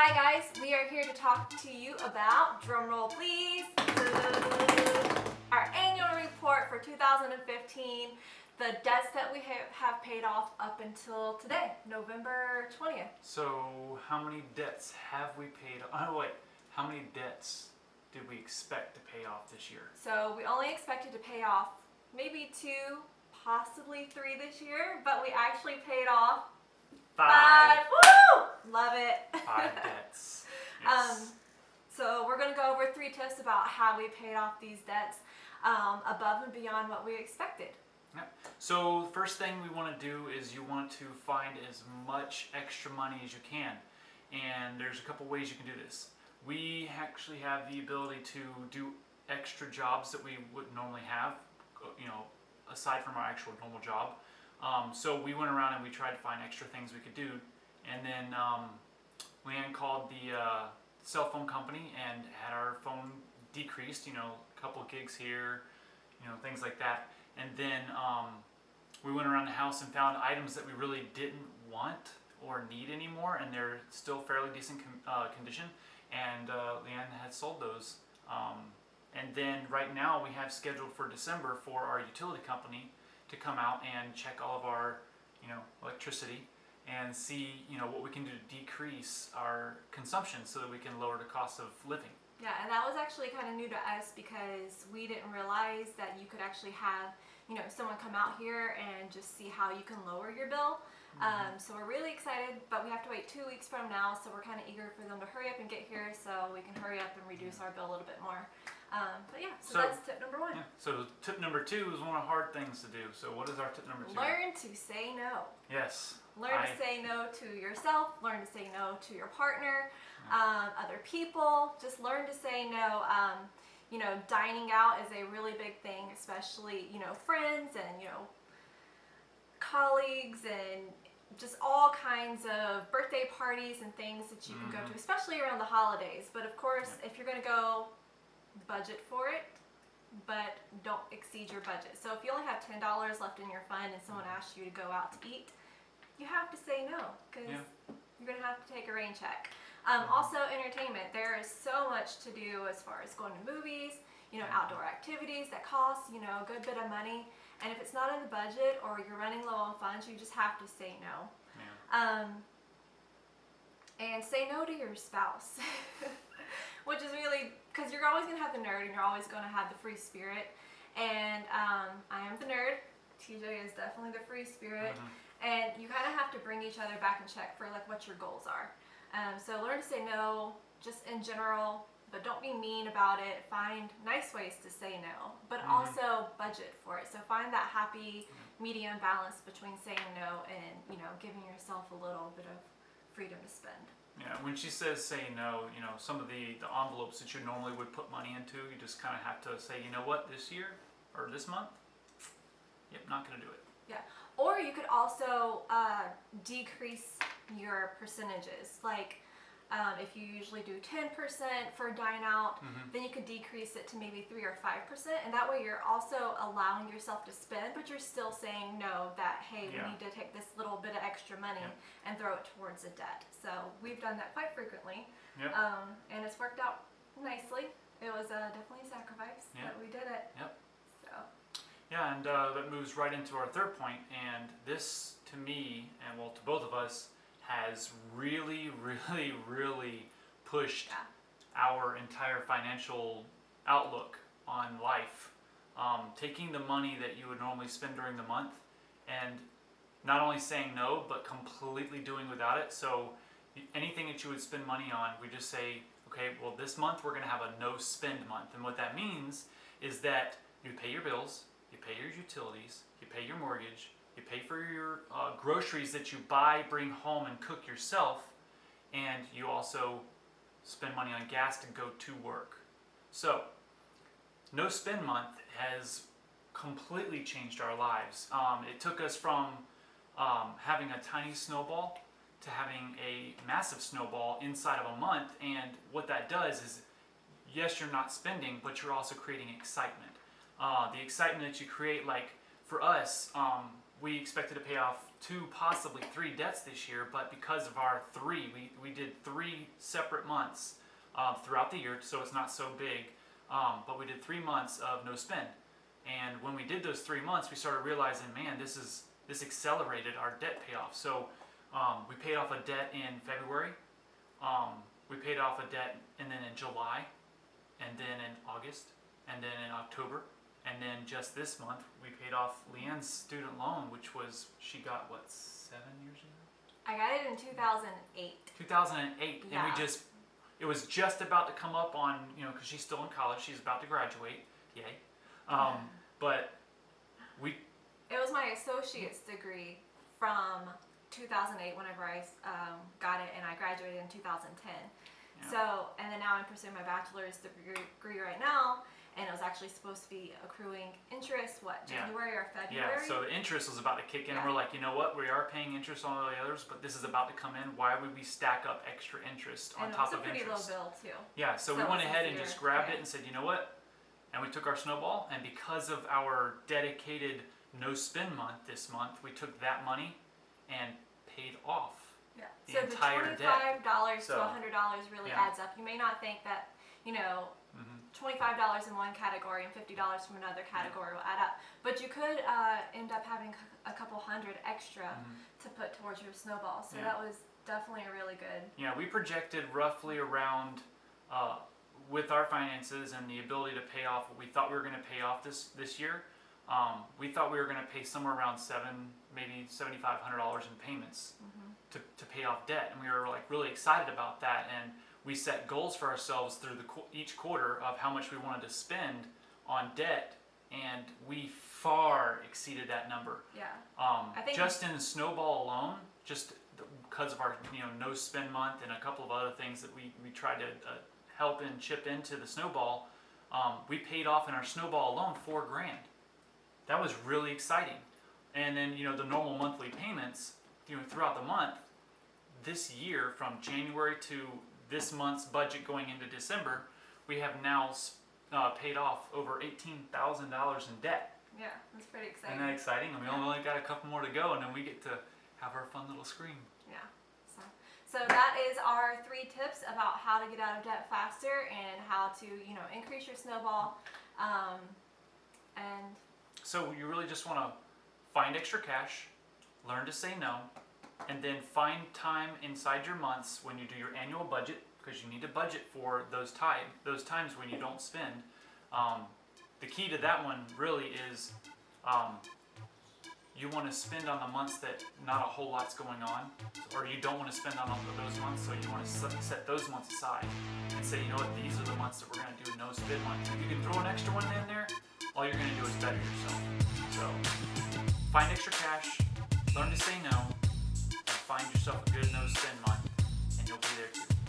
Hi guys, we are here to talk to you about, drumroll please, our annual report for 2015, the debts that we have paid off up until today, November 20th. So how many debts have we paid off? Oh wait, how many debts did we expect to pay off this year? So we only expected to pay off maybe 2, possibly 3 this year, but we actually paid off 5. Woo! Love it. 5 debts. Yes. So we're going to go over 3 tips about how we paid off these debts above and beyond what we expected. Yeah. So first thing we want to do is you want to find as much extra money as you can. And there's a couple ways you can do this. We actually have the ability to do extra jobs that we wouldn't normally have, aside from our actual normal job. So we went around and we tried to find extra things we could do, and then Leanne called the cell phone company and had our phone decreased, a couple gigs here, things like that. And then we went around the house and found items that we really didn't want or need anymore, and they're still fairly decent condition, and Leanne had sold those. And then right now we have scheduled for December for our utility company to come out and check all of our, electricity and see, what we can do to decrease our consumption so that we can lower the cost of living. Yeah, and that was actually kind of new to us because we didn't realize that you could actually have, someone come out here and just see how you can lower your bill. So we're really excited, but we have to wait 2 weeks from now, so we're kind of eager for them to hurry up and get here so we can hurry up and reduce our bill a little bit more. But yeah, so that's tip number 1. Yeah, so tip number 2 is one of the hard things to do. So what is our tip number 2? Learn to say no. Yes. Learn to say no to yourself, learn to say no to your partner, other people. Just learn to say no. Dining out is a really big thing, especially, friends and, colleagues and just all kinds of birthday parties and things that you can go to, especially around the holidays. But of course, if you're going to go, budget for it, but don't exceed your budget. So if you only have $10 left in your fund and someone asks you to go out to eat, you have to say no, because you're going to have to take a rain check. Also, entertainment. There is so much to do as far as going to movies, outdoor activities that cost, a good bit of money. And if it's not in the budget or you're running low on funds, you just have to say no. And say no to your spouse, which is really, because you're always going to have the nerd and you're always going to have the free spirit. And I am the nerd. TJ is definitely the free spirit. And you kind of have to bring each other back in check for what your goals are. So learn to say no, just in general, but don't be mean about it. Find nice ways to say no, but also budget for it. So find that happy medium balance between saying no and, giving yourself a little bit of freedom to spend. Yeah, when she says say no, some of the envelopes that you normally would put money into, you just kind of have to say, you know what, this year or this month, yep, not going to do it. Yeah, or you could also decrease your percentages. Like if you usually do 10% for dine out, then you could decrease it to maybe 3 or 5%, and that way you're also allowing yourself to spend, but you're still saying no, that hey, we need to take this little bit of extra money and throw it towards a debt. So we've done that quite frequently, and it's worked out nicely. It was definitely a sacrifice, but we did it. So. Yeah, and that moves right into our third point, and this to me, and well to both of us, has really, really, really pushed our entire financial outlook on life. Taking the money that you would normally spend during the month and not only saying no, but completely doing without it. So anything that you would spend money on, we just say, okay, well this month we're going to have a no spend month. And what that means is that you pay your bills, you pay your utilities, you pay your mortgage, you pay for your groceries that you buy, bring home, and cook yourself, and you also spend money on gas to go to work. So, no spend month has completely changed our lives. It took us from having a tiny snowball to having a massive snowball inside of a month, and what that does is, yes, you're not spending, but you're also creating excitement. The excitement that you create, like for us, we expected to pay off 2, possibly 3 debts this year, but because of our 3, we did 3 separate months throughout the year, so it's not so big, but we did 3 months of no spend. And when we did those 3 months, we started realizing, man, this accelerated our debt payoff. So we paid off a debt in February, we paid off a debt and then in July, and then in August, and then in October, and then just this month we paid off Leanne's student loan, which was, she got what, 7 years ago? I got it in 2008. 2008, Yeah. and it was just about to come up on, because she's still in college, she's about to graduate, yay. But it was my associate's degree from 2008 whenever I got it, and I graduated in 2010. Yeah. So, and then now I'm pursuing my bachelor's degree right now, and it was actually supposed to be accruing interest, January or February? Yeah, so the interest was about to kick in, and Yeah. we're like, you know what, we are paying interest on all the others, but this is about to come in. Why would we stack up extra interest on top of interest? And it was a pretty low bill too. Yeah, so we it went wasn't ahead and severe. just grabbed Yeah. it and said, you know what? And we took our Snowball, and because of our dedicated no spend month this month, we took that money and paid off Yeah. the So entire the debt. $25 So, to $100 really yeah. adds up. You may not think that, Mhm. $25 in one category and $50 from another category will add up. But you could end up having a couple hundred extra to put towards your Snowball. So Yeah. that was definitely a really good. Yeah, we projected roughly around, with our finances and the ability to pay off what we thought we were going to pay off this year, we thought we were going to pay somewhere around maybe $7,500 in payments to pay off debt, and we were like really excited about that. And we set goals for ourselves through each quarter of how much we wanted to spend on debt, and we far exceeded that number. Yeah. I think just in Snowball alone, just because of our no spend month and a couple of other things that we tried to help and chip into the Snowball, we paid off in our Snowball alone $4,000. That was really exciting. And then the normal monthly payments throughout the month, this year from January to this month's budget going into December, we have now paid off over $18,000 in debt. Yeah, that's pretty exciting. Isn't that exciting? And we only got a couple more to go, and then we get to have our fun little scream. Yeah. So that is our 3 tips about how to get out of debt faster and how to, increase your Snowball. And So you really just want to find extra cash, learn to say no, and then find time inside your months when you do your annual budget, because you need to budget for those times when you don't spend. The key to that one really is you want to spend on the months that not a whole lot's going on, or you don't want to spend on all of those months, so you want to set those months aside and say, you know what, these are the months that we're going to do no spend month. If you can throw an extra one in there, all you're going to do is better yourself. So find extra cash, learn to say no, and find yourself a good no spend month, and you'll be there too.